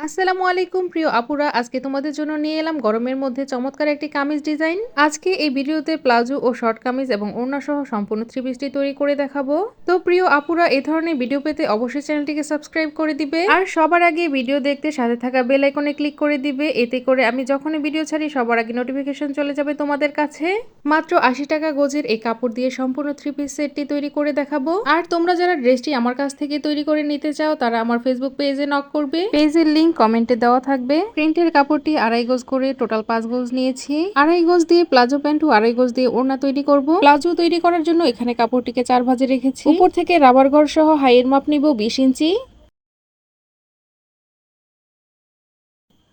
আসসালামু আলাইকুম প্রিয় আপুরা, আজকে তোমাদের জন্য নিয়ে এলাম গরমের মধ্যে চমৎকার একটি কামিজ ডিজাইন। আজকে এই ভিডিওতে প্লাজো ও শর্ট কামিজ এবং ওড়না সহ সম্পূর্ণ থ্রি পিসটি তৈরি করে দেখাবো। তো প্রিয় আপুরা, এই ধরনের ভিডিও পেতে অবশ্যই চ্যানেলটিকে সাবস্ক্রাইব করে দিবে আর সবার আগে ভিডিও দেখতে সাথে থাকা বেল আইকনে ক্লিক করে দিবে। এতে করে আমি যখনই ভিডিও ছাড়ি সবার আগে নোটিফিকেশন চলে যাবে তোমাদের কাছে। মাত্র 80 টাকা গজের এই কাপড় দিয়ে সম্পূর্ণ থ্রি পিস সেটটি তৈরি করে দেখাবো। আর তোমরা যারা ড্রেসটি আমার কাছ থেকে তৈরি করে নিতে চাও তারা আমার ফেসবুক পেজে নক করবে, পেজের লিংক কমেন্টে দেওয়া থাকবে। প্রিন্টের কাপড়টি 2.5 গজ করে টোটাল 5 গজ নিয়েছি। 2.5 গজ দিয়ে প্লাজো প্যান্ট ও 2.5 গজ দিয়ে ওড়না তৈরি করব। প্লাজো তৈরি করার জন্য এখানে কাপড়টিকে 4 ভাঁজে রেখেছি। উপর থেকে রাবার ঘর সহ হাইয়ের মাপ নিব 20 ইঞ্চি।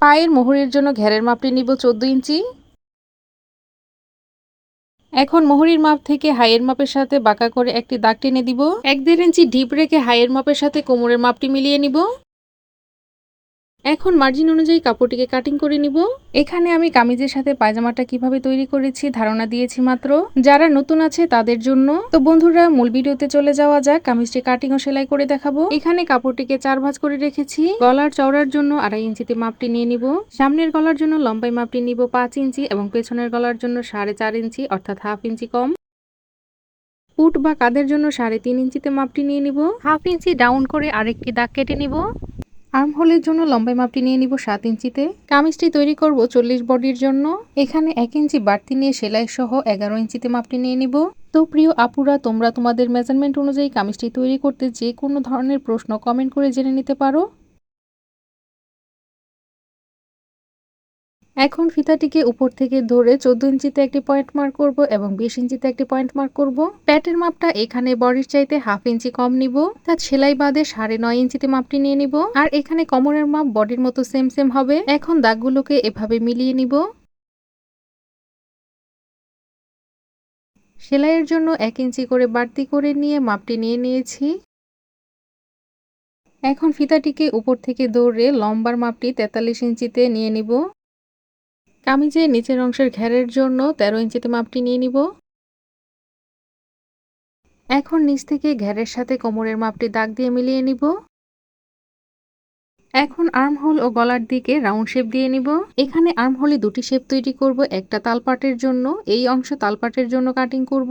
পায়ের মোহরের জন্য ঘেরের মাপটি নিব 14 ইঞ্চি। এখন মোহরির মাপ থেকে হাইয়ের মাপের সাথে বাঁকা করে একটি দাগ টেনে দিব। 1.5 ইঞ্চি ডিপ রেখে হাইয়ের মাপের সাথে কোমরের মাপটি মিলিয়ে নিব। এখন মার্জিন অনুযায়ী কাপড়টিকে কাটিং করে নিব। এখানে আমি কামিজের সাথে পায়জামাটা কিভাবে তৈরি করেছি ধারণা দিয়েছি মাত্র, যারা নতুন আছে তাদের জন্য। তো বন্ধুরা, মূল ভিডিওতে চলে যাওয়া যাক। কামিজটি কাটিং ও সেলাই করে দেখাবো। এখানে কাপড়টিকে 4 ভাঁজ করে রেখেছি। গলার চওড়ার জন্য 2.5 ইঞ্চিতে মাপটি নিয়ে নিব। সামনের গলার জন্য লম্বাই মাপটি নিব 5 ইঞ্চি এবং পেছনের গলার জন্য 4.5 ইঞ্চি অর্থাৎ হাফ ইঞ্চি কম। পুট বা কাঁধের জন্য 3.5 ইঞ্চিতে মাপটি নিয়ে নিব। হাফ ইঞ্চি ডাউন করে আরেকটি দাগ কেটে নিব। আর্ম হোলের জন্য লম্বাই মাপটি নিয়ে নিব 7 ইঞ্চিতে। কামিজটি তৈরি করব 40 বডির জন্য। এখানে 1 ইঞ্চি বাড়তি নিয়ে সেলাই সহ 11 ইঞ্চিতে মাপটি নিয়ে নিব। তো প্রিয় আপুরা, তোমরা তোমাদের মেজারমেন্ট অনুযায়ী কামিজটি তৈরি করতে যে কোনো ধরনের প্রশ্ন কমেন্ট করে জেনে নিতে পারো। এখন ফিতাটিকে উপর থেকে ধরে 14 ইঞ্চিতে একটি পয়েন্ট মার্ক করব এবং 20 ইঞ্চিতে একটি পয়েন্ট মার্ক করব। প্যাটের মাপটা এখানে বডির চাইতে হাফ ইঞ্চি কম নিব। তার সেলাই বাদে 9.5 ইঞ্চিতে মাপটি নিয়ে নিব। আর এখানে কোমরের মাপ বডির মতো সেম সেম হবে। এখন দাগগুলোকে এভাবে মিলিয়ে নিব। সেলাইয়ের জন্য 1 ইঞ্চি করে বাড়তি করে নিয়ে মাপটি নিয়ে নিয়েছি। এখন ফিতাটিকে উপর থেকে ধরে লম্বার মাপটি 43 ইঞ্চিতে নিয়ে নিব। কামিজের নিচের অংশের ঘেরের জন্য 13 ইঞ্চিতে মাপটি নিয়ে নিব। এখন নিচ থেকে ঘেরের সাথে কোমরের মাপটি দাগ দিয়ে মিলিয়ে নিব। এখন আর্মহোল ও গলার দিকে রাউন্ড শেপ দিয়ে নিব। এখানে আর্মহোলে দুটি শেপ তৈরি করব, একটা তালপাটের জন্য, এই অংশ তালপাটের জন্য কাটিং করব।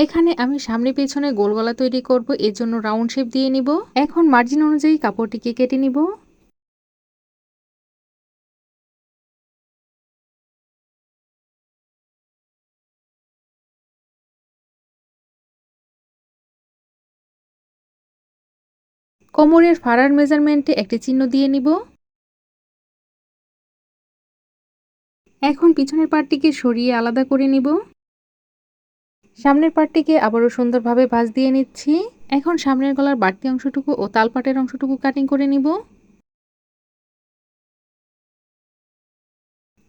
এখানে আমি সামনে পেছনে গোল গলা তৈরি করব, এর জন্য রাউন্ড শেপ দিয়ে নিব। এখন মার্জিন অনুযায়ী কাপড়টিকে কেটে নিব। কোমরের ফাড়ার মেজারমেন্টে একটি চিহ্ন দিয়ে নিব। এখন পিছনের পাটটিকে সরিয়ে আলাদা করে নিব। সামনের পাটটিকে আবারও সুন্দরভাবে ভাঁজ দিয়ে নিচ্ছি। এখন সামনের গলার বাড়তি অংশটুকু ও তালপাটের অংশটুকু কাটিং করে নিব।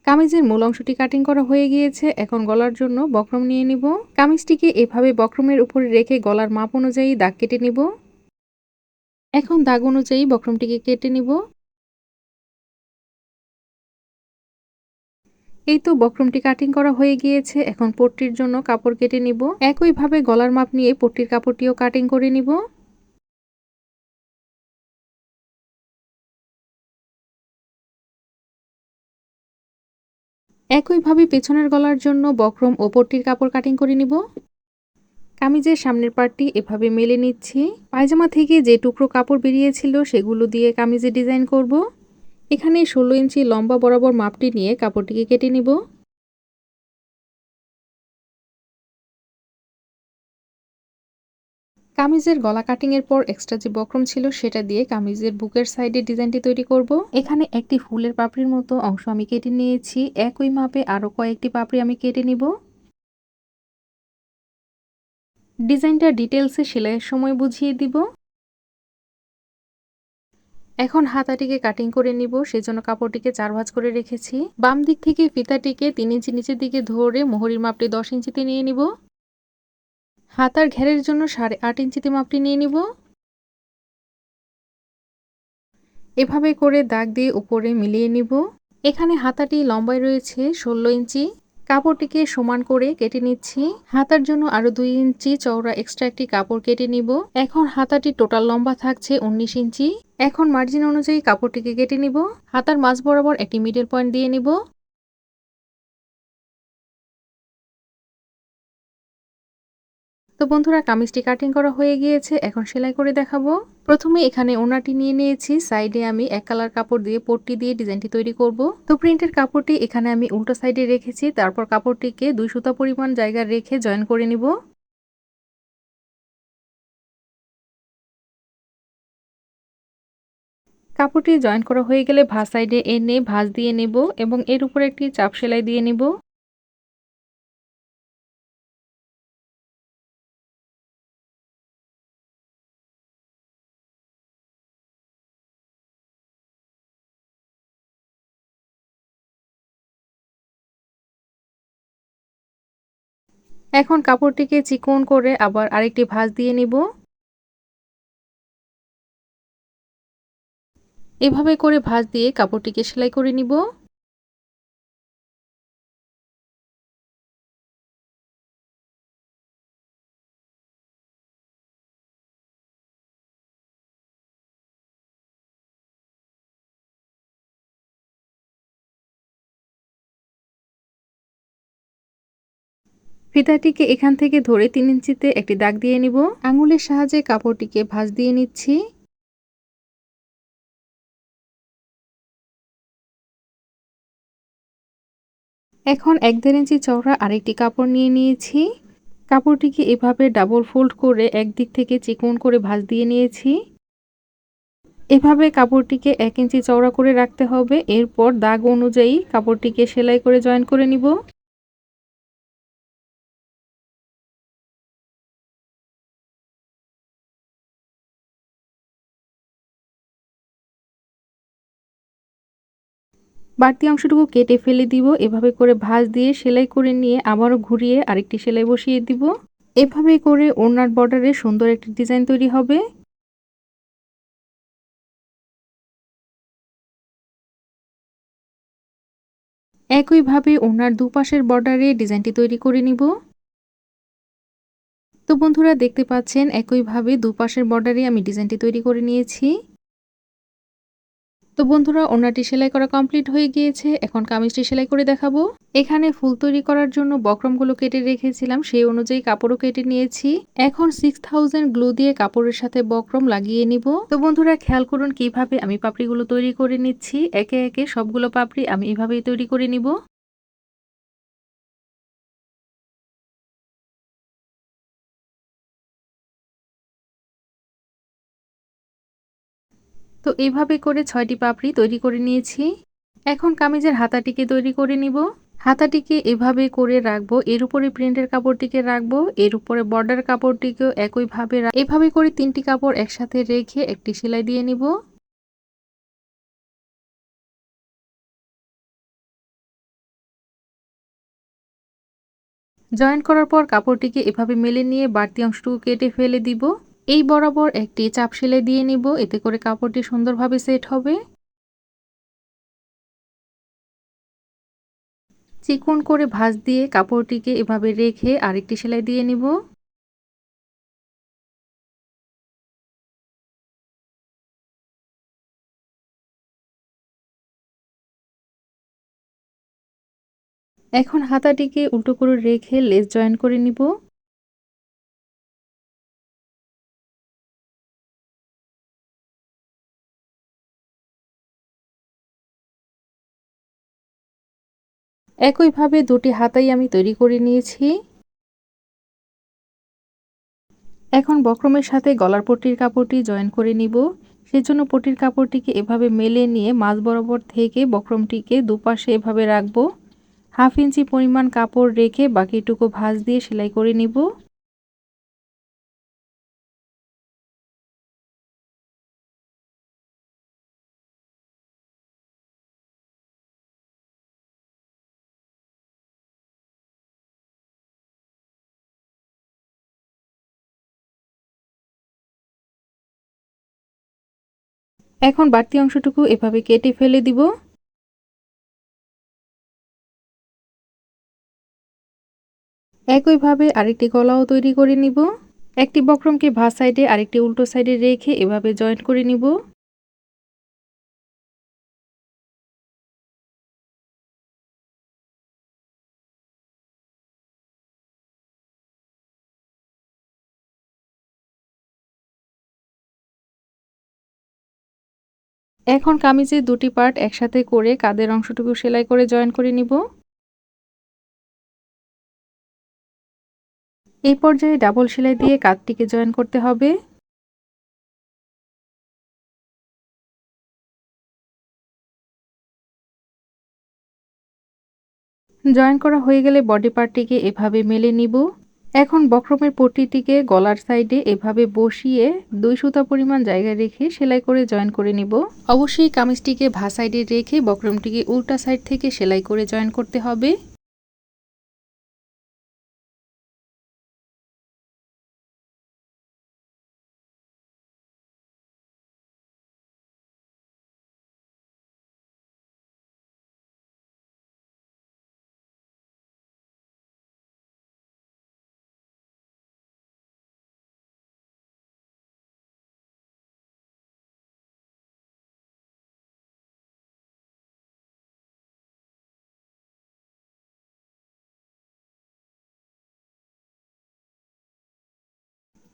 কামিজের মূল অংশটি কাটিং করা হয়ে গিয়েছে। এখন গলার জন্য বক্রম নিয়ে নিব। কামিজটিকে এভাবে বক্রমের উপরে রেখে গলার মাপ অনুযায়ী দাগ কেটে নিব। এখন দাগ অনুযায়ী বক্রমটিকে কেটে নিব। এই তো বক্রমটি কাটিং করা হয়ে গিয়েছে। এখন পট্টির জন্য কাপড় কেটে নিব। একইভাবে গলার মাপ নিয়ে পট্টির কাপড়টিও কাটিং করে নিব। একইভাবে পেছনের গলার জন্য বক্রম ও পট্টির কাপড় কাটিং করে নিব। কামিজের সামনের পার্টটি এভাবে মেলে নিচ্ছি। পায়জামা থেকে যে টুকরো কাপড় বেরিয়েছিল সেগুলো দিয়ে কামিজে ডিজাইন করব। এখানে 16 ইঞ্চি লম্বা বরাবর মাপটি নিয়ে কাপড়টিকে কেটে নিব। কামিজের গলা কাটিং এর পর এক্সট্রা যে বক্রম ছিল সেটা দিয়ে কামিজের বুকের সাইডে ডিজাইনটি তৈরি করব। এখানে একটি ফুলের পাপড়ির মতো অংশ আমি কেটে নিয়েছি। একই মাপে আরো কয়েকটি পাপড়ি আমি কেটে নিব। ডিজাইনটা ডিটেলসে সেলাইয়ের সময় বুঝিয়ে দিব। এখন হাতাটিকে কাটিং করে নিব, সেজন্য কাপড়টিকে 4 ভাঁজ করে রেখেছি। বাম দিক থেকে ফিতাটিকে 3 ইঞ্চি নিচের দিকে ধরে মোহরির মাপটি 10 ইঞ্চিতে নিয়ে নিব। হাতার ঘেরের জন্য 8.5 ইঞ্চিতে মাপটি নিয়ে নিব। এভাবে করে দাগ দিয়ে উপরে মিলিয়ে নিব। এখানে হাতাটি লম্বায় রয়েছে 16 ইঞ্চি। কাপড়টিকে সমান করে কেটে নিচ্ছি। হাতার জন্য আরো 2 ইঞ্চি চওড়া এক্সট্রা একটি কাপড় কেটে নিব। এখন হাতাটি টোটাল লম্বা থাকছে 19 ইঞ্চি। এখন মার্জিন অনুযায়ী কাপড়টিকে কেটে নিব। হাতার মাঝ বরাবর একটি মিডল পয়েন্ট দিয়ে নিব। তো বন্ধুরা, কামিজটি কাটিং করা হয়ে গিয়েছে, এখন সেলাই করে দেখাবো। প্রথমে এখানে ওনাটি নিয়ে নিয়েছি, সাইডে আমি এক কালার কাপড় দিয়ে পট্টি দিয়ে ডিজাইনটি তৈরি করব। তো প্রিন্টের কাপড়টি এখানে আমি উল্টো সাইডে রেখেছি, তারপর কাপড়টিকে 2 সুতা পরিমাণ জায়গা রেখে জয়েন করে নিব। কাপড়টি জয়েন করা হয়ে গেলে ভাঁজ সাইডে এনে ভাঁজ দিয়ে নেব এবং এর উপরে একটি চাপ সেলাই দিয়ে নিব। এখন কাপড়টিকে চিকন করে আবার আরেকটি ভাঁজ দিয়ে নিব। এভাবে করে ভাঁজ দিয়ে কাপড়টিকে সেলাই করে নিব। ফিতাটিকে এখান থেকে ধরে 3 ইঞ্চিতে একটি দাগ দিয়ে নিব। আঙুলের সাহায্যে কাপড়টিকে ভাঁজ দিয়ে নিচ্ছি। এখন 1-1.5 ইঞ্চি চওড়া আরেকটি কাপড় নিয়ে নিয়েছি। কাপড়টিকে এভাবে ডাবল ফোল্ড করে একদিক থেকে চিকন করে ভাঁজ দিয়ে নিয়েছি। এভাবে কাপড়টিকে 1 ইঞ্চি চওড়া করে রাখতে হবে। এরপর দাগ অনুযায়ী কাপড়টিকে সেলাই করে জয়েন করে নিব। বাড়তি অংশটুকু কেটে ফেলে দিব। এভাবে করে ভাঁজ দিয়ে সেলাই করে নিয়ে আবারও ঘুরিয়ে আরেকটি সেলাই বসিয়ে দিব। এভাবে করে ওড়নার বর্ডারে সুন্দর একটি ডিজাইন তৈরি হবে। একইভাবে ওড়নার দুপাশের বর্ডারে ডিজাইনটি তৈরি করে নিব। তো বন্ধুরা, দেখতে পাচ্ছেন একইভাবে দুপাশের বর্ডারে আমি ডিজাইনটি তৈরি করে নিয়েছি। তো বন্ধুরা, ওড়নাটি সেলাই করা কমপ্লিট হয়ে গিয়েছে, এখন কামিজটি সেলাই করে দেখাবো। এখানে ফুল তৈরি করার জন্য বক্রমগুলো কেটে রেখেছিলাম, সেই অনুযায়ী কাপড়ও কেটে নিয়েছি। এখন 6000 গ্লু দিয়ে কাপড়ের সাথে বক্রম লাগিয়ে নিব। তো বন্ধুরা, খেয়াল করুন কিভাবে আমি পাপড়িগুলো তৈরি করে নিচ্ছি। একে একে সবগুলো পাপড়ি আমি এভাবেই তৈরি করে নিব। তো এইভাবে করে 6টি পাপড়ি তৈরি করে নিয়েছি। এখন কামিজের হাতাটিকে তৈরি করে নিব। হাতাটিকে এভাবে করে রাখবো, এর উপরে প্রিন্টের কাপড়টিকে রাখবো, এর উপরে বর্ডার কাপড়টিকেও একইভাবে এভাবে করে 3টি কাপড় একসাথে রেখে একটি সেলাই দিয়ে নিব। জয়েন করার পর কাপড়টিকে এভাবে মেলে নিয়ে বাড়তি অংশটুকু কেটে ফেলে দিব। এই বরাবর একটি চাপ সেলাই দিয়ে নিব, এতে করে কাপড়টি সুন্দরভাবে সেট হবে। চিকন করে ভাঁজ দিয়ে কাপড়টিকে এভাবে রেখে আরেকটি সেলাই দিয়ে নিব। এখন হাতাটিকে উল্টো করে রেখে লেস জয়েন করে নিব। একইভাবে দুটি হাতাই আমি তৈরি করে নিয়েছি। এখন বক্রমের সাথে গলার পট্টির কাপড়টি জয়েন করে নিব। সেজন্য পট্টির কাপড়টিকে এভাবে মেলে নিয়ে মাঝ বরাবর থেকে বক্রমটিকে দুপাশে এভাবে রাখবো। 1/2 ইঞ্চি পরিমাণ কাপড় রেখে বাকিটুকু ভাঁজ দিয়ে সেলাই করে নিব। এখন বাড়তি অংশটুকু এভাবে কেটে ফেলে দিব। একইভাবে আরেকটি গলাও তৈরি করে নিব। একটি বক্রমকে ভাঁজ সাইডে আরেকটি উল্টো সাইডে রেখে এভাবে জয়েন্ট করে নিব। এখন কামিজের দুটি পার্ট একসাথে করে কাঁধের অংশটুকু সেলাই করে জয়েন করে নিব। এই পর্যায়ে ডাবল সেলাই দিয়ে কাঁধটিকে জয়েন করতে হবে। জয়েন করা হয়ে গেলে বডি পার্টটিকে এভাবে মেলে নিব। এখন বক্রমের পট্টিটিকে গলার সাইডে এভাবে বসিয়ে 2 সুতা পরিমাণ জায়গা রেখে সেলাই করে জয়েন করে নিব। অবশ্যই কামিজটিকে ভাঁজ সাইডে রেখে বক্রমটিকে উল্টা সাইড থেকে সেলাই করে জয়েন করতে হবে।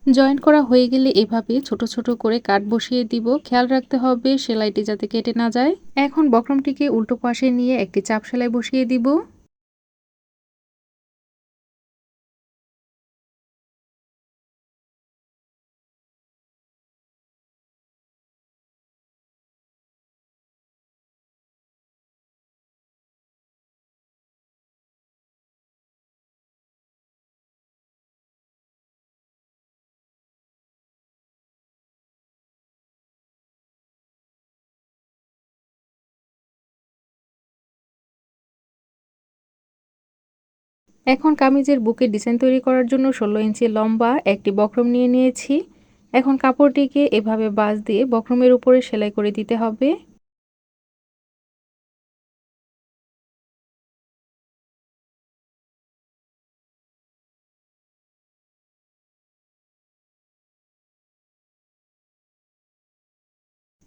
জয়েন্ট করা হয়ে গেলে এভাবে ছোট ছোট করে কাট বসিয়ে দিব। খেয়াল রাখতে হবে সেলাইটি যাতে কেটে না যায়। এখন বক্রমটিকে উল্টো পাশে নিয়ে একটি চাপ সেলাই বসিয়ে দিব। এখন কামিজের বুকের ডিজাইন তৈরি করার জন্য 16 ইঞ্চি লম্বা একটি বক্রম নিয়ে নিয়েছি। এখন কাপড়টিকে এভাবে বাঁশ দিয়ে বক্রমের উপরে সেলাই করে দিতে হবে।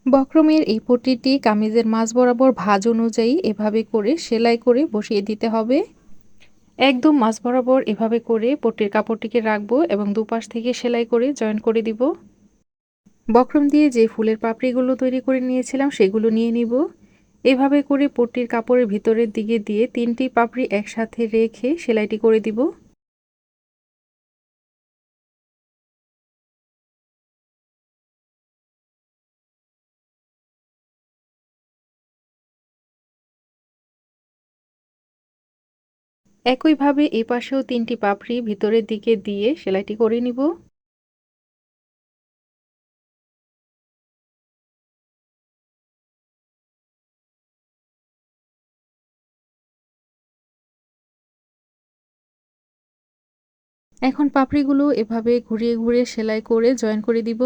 বক্রমের এই পট্টিটি কামিজের মাঝ বরাবর ভাঁজ অনুযায়ী এভাবে করে সেলাই করে বসিয়ে দিতে হবে। একদম মাঝ বরাবর এভাবে করে পট্টির কাপড়টিকে রাখবো এবং দুপাশ থেকে সেলাই করে জয়েন করে দিব। বক্রম দিয়ে যে ফুলের পাপড়িগুলো তৈরি করে নিয়েছিলাম সেগুলো নিয়ে নিব। এভাবে করে পট্টির কাপড়ের ভিতরের দিকে দিয়ে 3টি পাপড়ি একসাথে রেখে সেলাইটি করে দিব। একইভাবে এই পাশেও 3টি পাপড়ি ভিতরের দিকে দিয়ে সেলাইটি করে নিব। এখন পাপড়িগুলো এভাবে ঘুরিয়ে ঘুরিয়ে সেলাই করে জয়েন করে দিব।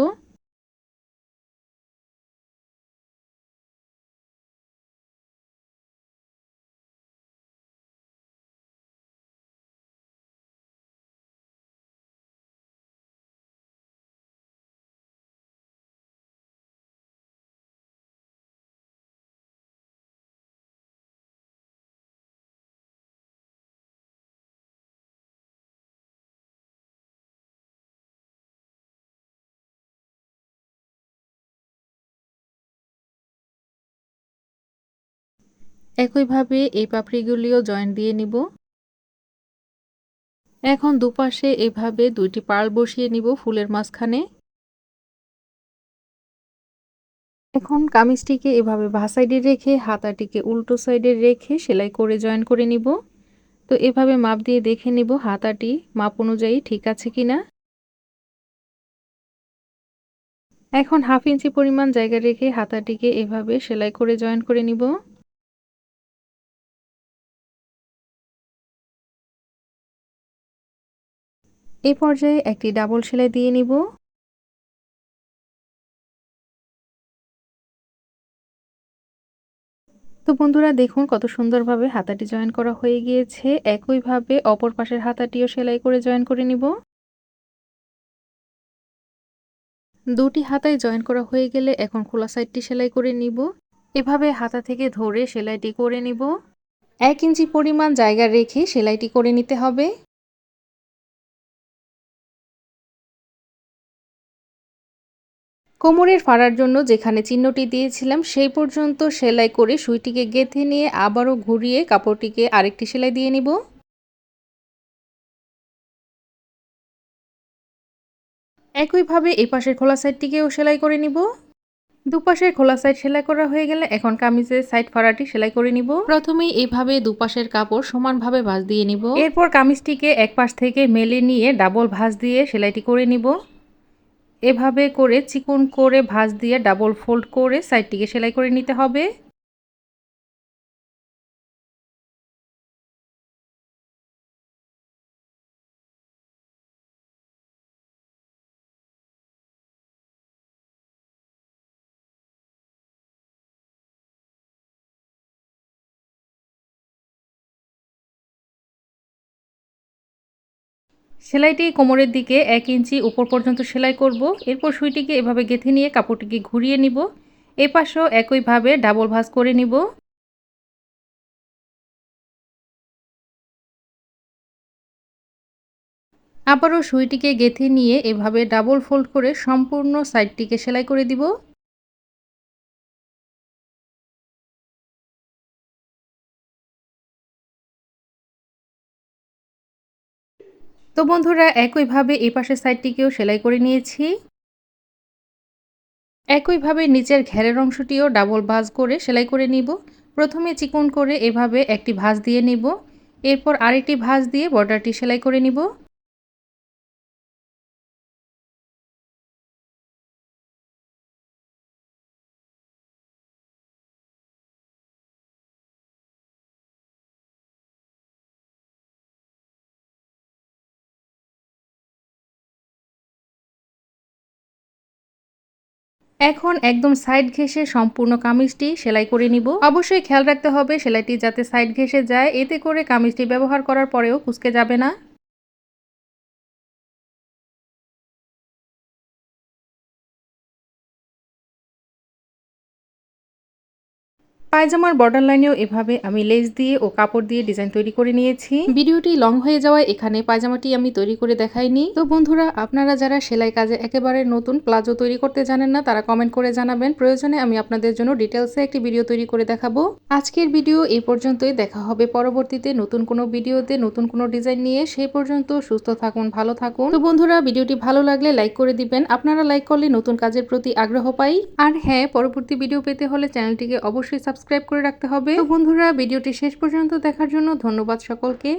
একইভাবে এই পাপড়িগুলিও জয়েন দিয়ে নিব। এখন দুপাশে এভাবে 2টি পার্ল বসিয়ে নিব ফুলের মাঝখানে। এখন কামিজটিকে এভাবে বাঁ সাইডে রেখে হাতাটিকে উল্টো সাইডে রেখে সেলাই করে জয়েন করে নিব। তো এভাবে মাপ দিয়ে দেখে নিব হাতাটি মাপ অনুযায়ী ঠিক আছে কিনা। এখন 1/2 ইঞ্চি পরিমাণ জায়গা রেখে হাতাটিকে এভাবে সেলাই করে জয়েন করে নিব। এই পর্যায়ে একটি ডাবল সেলাই দিয়ে নিব। তো বন্ধুরা দেখুন কত সুন্দরভাবে হাতাটি জয়েন করা হয়ে গিয়েছে। একইভাবে অপর পাশের হাতাটিও সেলাই করে জয়েন করে নিব। দুটি হাতায় জয়েন করা হয়ে গেলে এখন খোলা সাইডটি সেলাই করে নিব। এভাবে হাতা থেকে ধরে সেলাইটি করে নিব। 1 ইঞ্চি পরিমাণ জায়গা রেখে সেলাইটি করে নিতে হবে। কোমরের ফাড়ার জন্য যেখানে চিহ্নটি দিয়েছিলাম সেই পর্যন্ত সেলাই করে সুইটিকে গেঁথে নিয়ে আবারও ঘুরিয়ে কাপড়টিকে আরেকটি সেলাই দিয়ে নিব। একইভাবে এই পাশের খোলা সাইডটিকেও সেলাই করে নিব। দুপাশের খোলা সাইড সেলাই করা হয়ে গেলে এখন কামিজের সাইড ফাড়াটি সেলাই করে নিব। প্রথমেই এভাবে দুপাশের কাপড় সমানভাবে ভাঁজ দিয়ে নিব। এরপর কামিজটিকে এক পাশ থেকে মেলে নিয়ে ডাবল ভাঁজ দিয়ে সেলাইটি করে নিব। এভাবে করে চিকন করে ভাঁজ দিয়ে ডাবল ফোল্ড করে সাইডটিকে সেলাই করে নিতে হবে। সেলাইটি কোমরের দিকে 1 ইঞ্চি উপর পর্যন্ত সেলাই করব। এরপর সুইটিকে এভাবে গেঁথে নিয়ে কাপড়টিকে ঘুরিয়ে নিব। এপাশেও একইভাবে ডাবল ভাঁজ করে নিব। আবারও সুইটিকে গেঁথে নিয়ে এভাবে ডাবল ফোল্ড করে সম্পূর্ণ সাইডটিকে সেলাই করে দিব। তো বন্ধুরা একইভাবে এই পাশের সাইডটিকেও সেলাই করে নিয়েছি। একইভাবে নিচের ঘেরের অংশটিও ডাবল ভাঁজ করে সেলাই করে নিব। প্রথমে চিকন করে এভাবে একটি ভাঁজ দিয়ে নিব। এরপর আরেকটি ভাঁজ দিয়ে বর্ডারটি সেলাই করে নিব। এখন একদম সাইড ঘেঁষে সম্পূর্ণ কামিজটি সেলাই করে নিব। অবশ্যই খেয়াল রাখতে হবে সেলাইটি যাতে সাইড ঘেঁষে যায়, এতে করে কামিজটি ব্যবহার করার পরেও কুঁচকে যাবে না। পায়জামার বর্ডার লাইনেও এভাবে আমি লেস দিয়ে ও কাপড় দিয়ে ডিজাইন তৈরি করে নিয়েছি। ভিডিওটি লং হয়ে যাওয়ায় এখানে পায়জামাটি আমি তৈরি করে দেখাইনি। তো বন্ধুরা আপনারা যারা সেলাই কাজে একেবারে নতুন প্লাজো তৈরি করতে জানেন না তারা কমেন্ট করে জানাবেন, প্রয়োজনে আমি আপনাদের জন্য ডিটেলসে একটি ভিডিও তৈরি করে দেখাবো। আজকের ভিডিও এই পর্যন্তই, দেখা হবে পরবর্তীতে নতুন কোনো ভিডিওতে নতুন কোনো ডিজাইন নিয়ে। সেই পর্যন্ত সুস্থ থাকুন, ভালো থাকুন। তো বন্ধুরা ভিডিওটি ভালো লাগলে লাইক করে দিবেন, আপনারা লাইক করলে নতুন কাজের প্রতি আগ্রহ পাই। আর হ্যাঁ, পরবর্তী ভিডিও পেতে হলে চ্যানেলটিকে অবশ্যই সাবস্ক্রাইব করে রাখতে হবে। তো বন্ধুরা ভিডিওটি শেষ পর্যন্ত দেখার জন্য ধন্যবাদ সকলকে।